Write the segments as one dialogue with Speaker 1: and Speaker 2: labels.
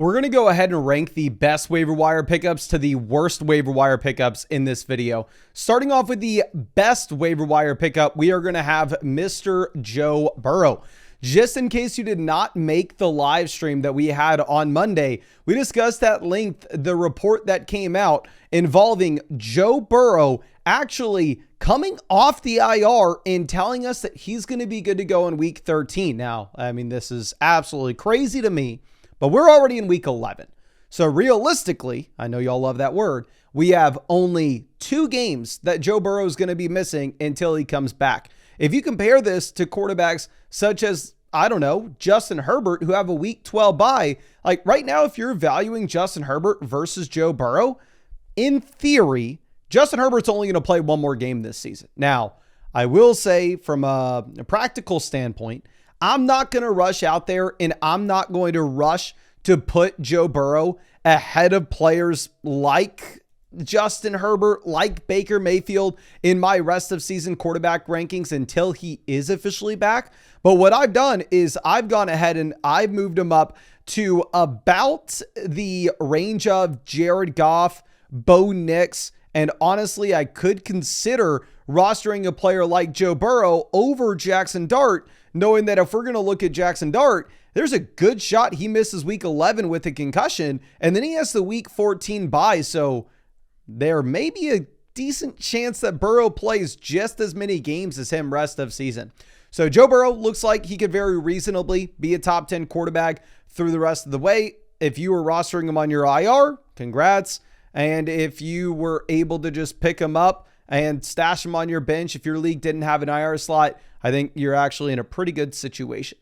Speaker 1: We're going to go ahead and rank the best waiver wire pickups to the worst waiver wire pickups in this video. Starting off with the best waiver wire pickup, we are going to have Mr. Joe Burrow. Just in case you did not make the live stream that we had on Monday, we discussed at length the report that came out involving Joe Burrow actually coming off the IR and telling us that he's going to be good to go in week 13. Now, I mean, this is absolutely crazy to me, but we're already in week 11. So realistically, I know y'all love that word, we have only 2 games that Joe Burrow is going to be missing until he comes back. If you compare this to quarterbacks such as, I don't know, Justin Herbert, who have a week 12 bye, like right now, if you're valuing Justin Herbert versus Joe Burrow, in theory, Justin Herbert's only going to play one more game this season. Now, I will say from a practical standpoint, I'm not going to rush out there and I'm not going to rush to put Joe Burrow ahead of players like Justin Herbert, like Baker Mayfield in my rest of season quarterback rankings until he is officially back. But what I've done is I've gone ahead and I've moved him up to about the range of Jared Goff, Bo Nix, and honestly, I could consider rostering a player like Joe Burrow over Jackson Dart, knowing that if we're going to look at Jackson Dart, there's a good shot he misses week 11 with a concussion, and then he has the week 14 bye. So there may be a decent chance that Burrow plays just as many games as him rest of season. So Joe Burrow looks like he could very reasonably be a top 10 quarterback through the rest of the way. If you were rostering him on your IR, congrats. And if you were able to just pick him up and stash him on your bench, if your league didn't have an IR slot, I think you're actually in a pretty good situation.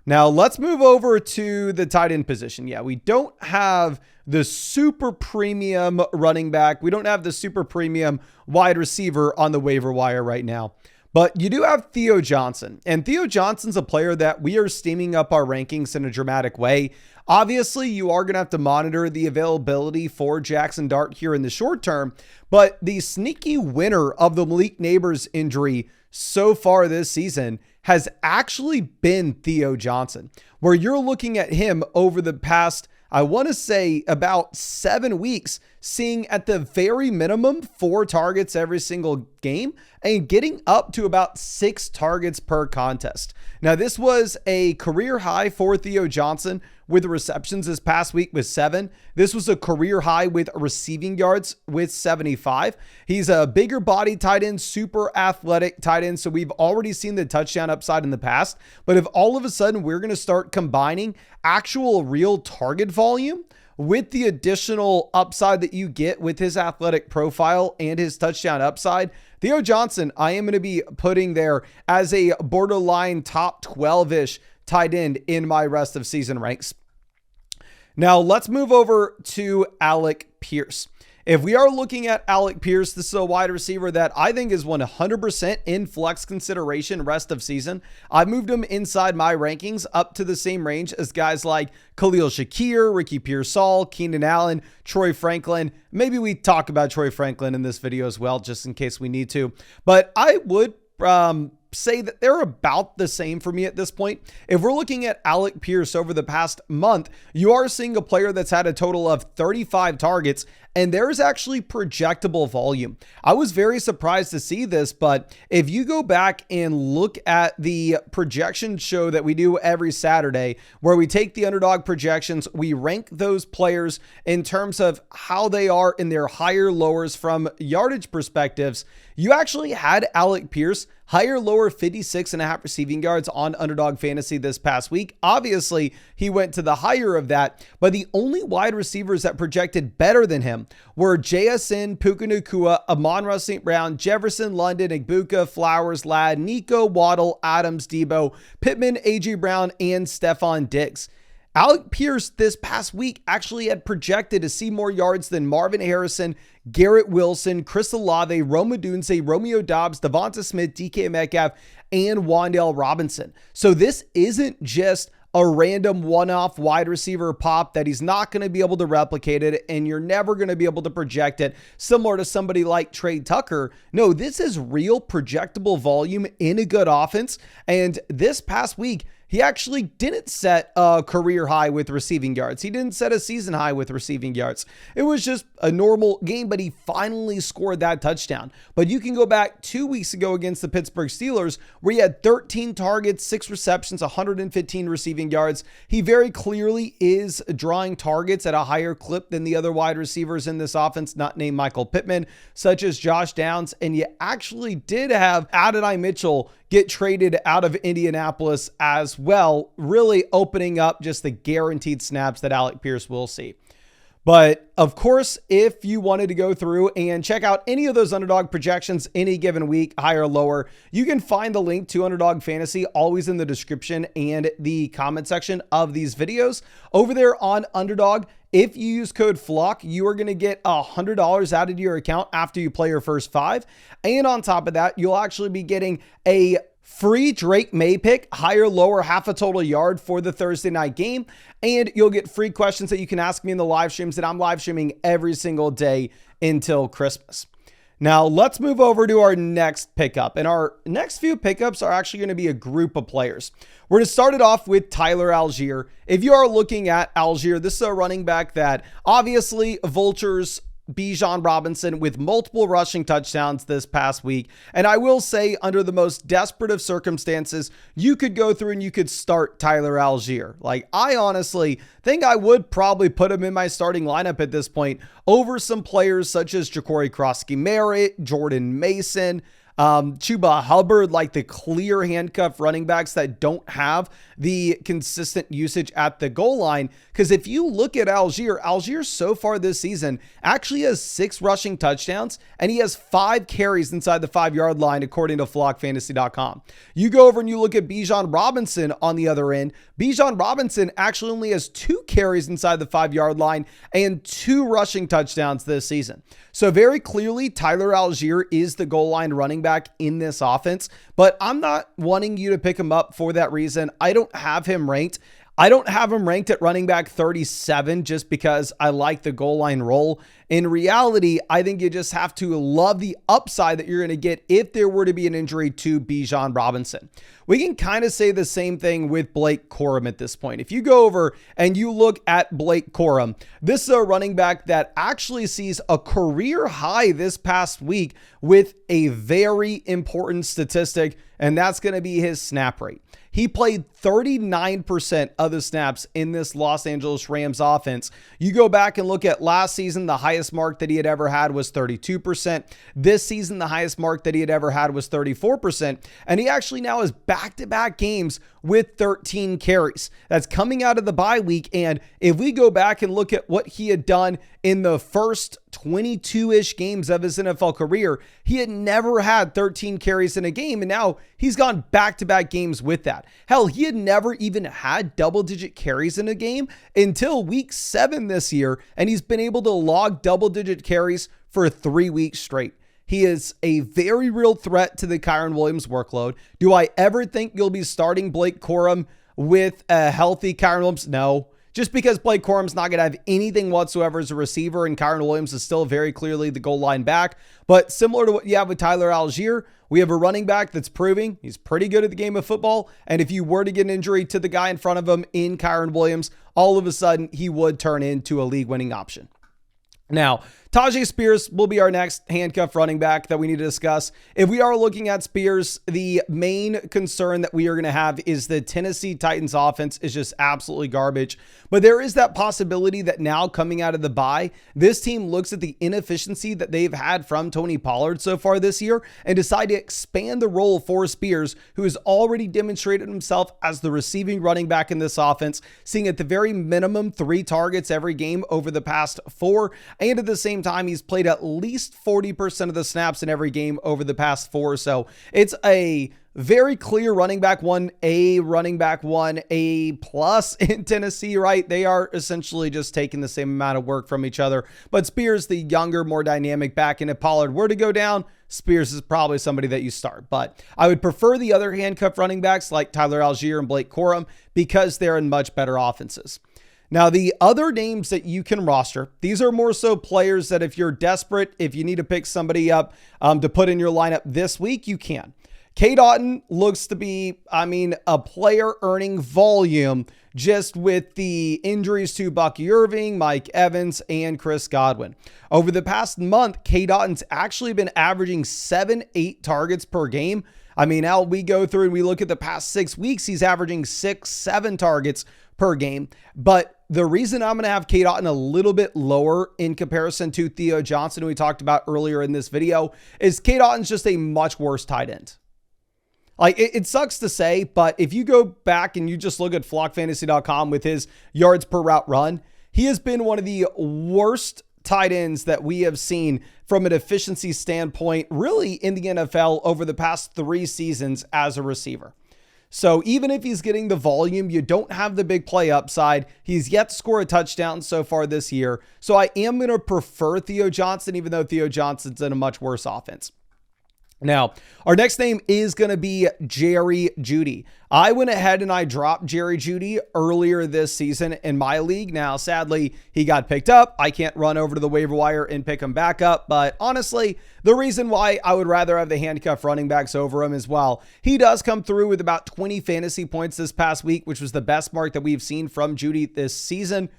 Speaker 1: Now let's move over to the tight end position. Yeah, we don't have the super premium running back. We don't have the super premium wide receiver on the waiver wire right now. But you do have Theo Johnson, and Theo Johnson's a player that we are steaming up our rankings in a dramatic way. Obviously, you are going to have to monitor the availability for Jackson Dart here in the short term, but the sneaky winner of the Malik Neighbors injury so far this season has actually been Theo Johnson, where you're looking at him over the past, I want to say about 7 weeks, seeing at the very minimum 4 targets every single game and getting up to about 6 targets per contest. Now, this was a career high for Theo Johnson with receptions this past week with 7. This was a career high with receiving yards with 75. He's a bigger body tight end, super athletic tight end. So we've already seen the touchdown upside in the past. But if all of a sudden we're going to start combining actual real target volume with the additional upside that you get with his athletic profile and his touchdown upside, Theo Johnson, I am going to be putting there as a borderline top 12-ish tight end in my rest of season ranks. Now let's move over to Alec Pierce. If we are looking at Alec Pierce, this is a wide receiver that I think is 100% in flex consideration rest of season. I moved him inside my rankings up to the same range as guys like Khalil Shakir, Ricky Pearsall, Keenan Allen, Troy Franklin. Maybe we talk about Troy Franklin in this video as well, just in case we need to. But I would say that they're about the same for me at this point. If we're looking at Alec Pierce over the past month, you are seeing a player that's had a total of 35 targets, and there's actually projectable volume. I was very surprised to see this, but if you go back and look at the projection show that we do every Saturday, where we take the underdog projections, we rank those players in terms of how they are in their higher lowers from yardage perspectives, you actually had Alec Pierce higher lower 56.5 receiving yards on Underdog Fantasy this past week. Obviously, he went to the higher of that, but the only wide receivers that projected better than him were JSN, Puka Nacua, Amon-Ra St. Brown, Jefferson, London, Igbuka, Flowers, Ladd, Nico, Waddle, Adams, Debo, Pittman, A.J. Brown, and Stephon Diggs. Alec Pierce this past week actually had projected to see more yards than Marvin Harrison, Garrett Wilson, Chris Olave, Rome Odunze, Romeo Doubs, Devonta Smith, DK Metcalf, and Wan'Dale Robinson. So this isn't just a random one-off wide receiver pop that he's not going to be able to replicate it, and you're never going to be able to project it similar to somebody like Trey Tucker. No, this is real projectable volume in a good offense. And this past week, he actually didn't set a career high with receiving yards. He didn't set a season high with receiving yards. It was just a normal game, but he finally scored that touchdown. But you can go back 2 weeks ago against the Pittsburgh Steelers, where he had 13 targets, 6 receptions, 115 receiving yards. He very clearly is drawing targets at a higher clip than the other wide receivers in this offense, not named Michael Pittman, such as Josh Downs. And you actually did have Adonai Mitchell get traded out of Indianapolis as well, really opening up just the guaranteed snaps that Alec Pierce will see. But of course, if you wanted to go through and check out any of those underdog projections any given week, higher or lower, you can find the link to Underdog Fantasy always in the description and the comment section of these videos. Over there on Underdog, if you use code FLOCK, you are going to get $100 added to your account after you play your first 5. And on top of that, you'll actually be getting a free Drake May pick, higher, lower, half a total yard for the Thursday night game. And you'll get free questions that you can ask me in the live streams that I'm live streaming every single day until Christmas. Now let's move over to our next pickup. And our next few pickups are actually going to be a group of players. We're going to start it off with Tyler Algier. If you are looking at Algier, this is a running back that obviously vultures Bijan Robinson with multiple rushing touchdowns this past week. And I will say, under the most desperate of circumstances, you could go through and you could start Tyler Algier. Like, I honestly think I would probably put him in my starting lineup at this point over some players such as Ja'Cory Krosky-Merritt, Jordan Mason, Chuba Hubbard, like the clear handcuff running backs that don't have the consistent usage at the goal line. Because if you look at Algier so far this season actually has 6 rushing touchdowns and he has 5 carries inside the 5-yard line, according to flockfantasy.com. You go over and you look at Bijan Robinson on the other end. Bijan Robinson actually only has 2 carries inside the 5-yard line and 2 rushing touchdowns this season. So very clearly, Tyler Algier is the goal line running back in this offense, but I'm not wanting you to pick him up for that reason. I don't have him ranked. I don't have him ranked at running back 37 just because I like the goal line role. In reality, I think you just have to love the upside that you're going to get if there were to be an injury to Bijan Robinson. We can kind of say the same thing with Blake Corum at this point. If you go over and you look at Blake Corum, this is a running back that actually sees a career high this past week with a very important statistic, and that's going to be his snap rate. He played 39% of the snaps in this Los Angeles Rams offense. You go back and look at last season, the highest mark that he had ever had was 32%. This season, the highest mark that he had ever had was 34%. And he actually now has back-to-back games with 13 carries. That's coming out of the bye week. And if we go back and look at what he had done in the first 22-ish games of his NFL career, he had never had 13 carries in a game. And now he's gone back-to-back games with that. Hell, he had never even had double-digit carries in a game until week 7 this year. And he's been able to log double-digit carries for 3 weeks straight. He is a very real threat to the Kyren Williams workload. Do I ever think you'll be starting Blake Corum with a healthy Kyren Williams? No. Just because Blake Corum's not going to have anything whatsoever as a receiver and Kyren Williams is still very clearly the goal line back. But similar to what you have with Tyler Algier, we have a running back that's proving he's pretty good at the game of football. And if you were to get an injury to the guy in front of him in Kyren Williams, all of a sudden he would turn into a league-winning option. Now, Tyjae Spears will be our next handcuff running back that we need to discuss. If we are looking at Spears, the main concern that we are going to have is the Tennessee Titans offense is just absolutely garbage. But there is that possibility that now coming out of the bye, this team looks at the inefficiency that they've had from Tony Pollard so far this year and decide to expand the role for Spears, who has already demonstrated himself as the receiving running back in this offense, seeing at the very minimum 3 targets every game over the past 4, and at the same time, he's played at least 40% of the snaps in every game over the past 4. So it's a very clear running back 1A, running back 1A plus in Tennessee, right? They are essentially just taking the same amount of work from each other. But Spears, the younger, more dynamic back, and if Pollard were to go down, Spears is probably somebody that you start. But I would prefer the other handcuff running backs like Tyler Algier and Blake Corum because they're in much better offenses. Now, the other names that you can roster, these are more so players that if you're desperate, if you need to pick somebody up to put in your lineup this week, you can. K. Dotton looks to be, a player earning volume just with the injuries to Bucky Irving, Mike Evans, and Chris Godwin. Over the past month, K. Dotton's actually been averaging 7-8 targets per game. Now we go through and we look at the past 6 weeks, he's averaging 6-7 targets per game. But the reason I'm going to have K. Dotton a little bit lower in comparison to Theo Johnson, who we talked about earlier in this video, is K. Dotton's just a much worse tight end. Like, it sucks to say, but if you go back and you just look at flockfantasy.com with his yards per route run, he has been one of the worst tight ends that we have seen from an efficiency standpoint, really in the NFL over the past 3 seasons as a receiver. So even if he's getting the volume, you don't have the big play upside. He's yet to score a touchdown so far this year. So I am going to prefer Theo Johnson, even though Theo Johnson's in a much worse offense. Now, our next name is going to be Jerry Jeudy. I went ahead and I dropped Jerry Jeudy earlier this season in my league. Now, sadly, he got picked up. I can't run over to the waiver wire and pick him back up. But honestly, the reason why I would rather have the handcuff running backs over him as well, he does come through with about 20 fantasy points this past week, which was the best mark that we've seen from Jeudy this season.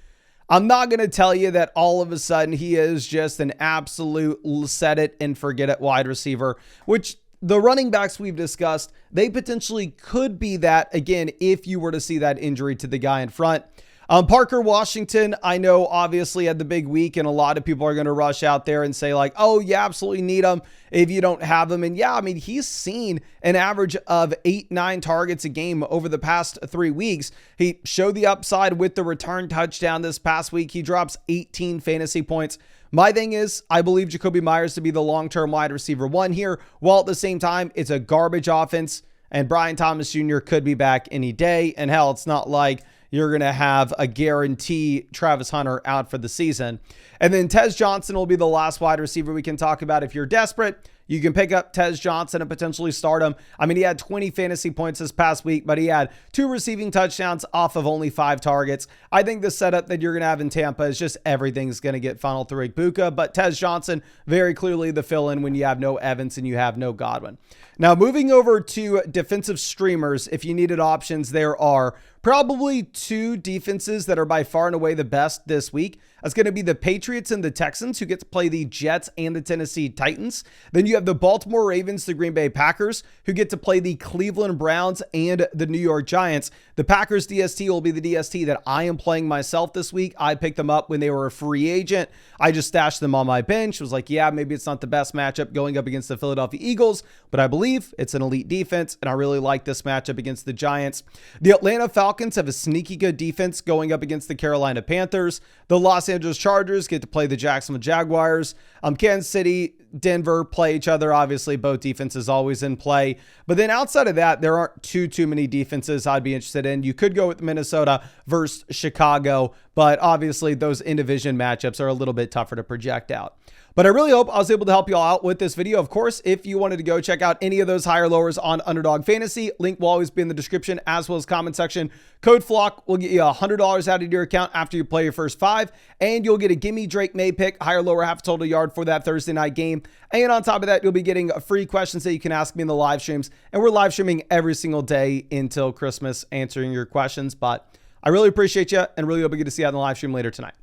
Speaker 1: I'm not going to tell you that all of a sudden he is just an absolute set it and forget it wide receiver, which the running backs we've discussed, they potentially could be that again, if you were to see that injury to the guy in front. Parker Washington, I know obviously had the big week and a lot of people are going to rush out there and say like, oh, you absolutely need him if you don't have them. And yeah, he's seen an average of 8-9 targets a game over the past 3 weeks. He showed the upside with the return touchdown this past week. He drops 18 fantasy points. My thing is, I believe Jacoby Myers to be the long-term wide receiver 1 here, while at the same time, it's a garbage offense and Brian Thomas Jr. could be back any day. And hell, it's not like you're going to have a guarantee Travis Hunter out for the season. And then Tez Johnson will be the last wide receiver we can talk about. If you're desperate, you can pick up Tez Johnson and potentially start him. He had 20 fantasy points this past week, but he had 2 receiving touchdowns off of only 5 targets. I think the setup that you're going to have in Tampa is just everything's going to get funneled through Igbuka, but Tez Johnson, very clearly the fill-in when you have no Evans and you have no Godwin. Now, moving over to defensive streamers, if you needed options, there are probably 2 defenses that are by far and away the best this week. That's going to be the Patriots and the Texans, who get to play the Jets and the Tennessee Titans. Then you have the Baltimore Ravens, the Green Bay Packers, who get to play the Cleveland Browns and the New York Giants. The Packers DST will be the DST that I am playing myself this week. I picked them up when they were a free agent. I just stashed them on my bench. Was like, yeah, maybe it's not the best matchup going up against the Philadelphia Eagles, but I believe it's an elite defense, and I really like this matchup against the Giants. The Atlanta Falcons have a sneaky good defense going up against the Carolina Panthers. The Los Angeles Chargers get to play the Jacksonville Jaguars. Kansas City, Denver play each other. Obviously, both defenses always in play. But then outside of that, there aren't too many defenses I'd be interested in. You could go with Minnesota versus Chicago, but obviously those in-division matchups are a little bit tougher to project out. But I really hope I was able to help you all out with this video. Of course, if you wanted to go check out any of those higher lowers on Underdog Fantasy, link will always be in the description as well as comment section. Code FLOCK will get you $100 out of your account after you play your first 5, and you'll get a Gimme Drake May pick, higher lower half total yard for that Thursday night game. And on top of that, you'll be getting free questions that you can ask me in the live streams. And we're live streaming every single day until Christmas answering your questions. But I really appreciate you and really hope we get to see you out in the live stream later tonight.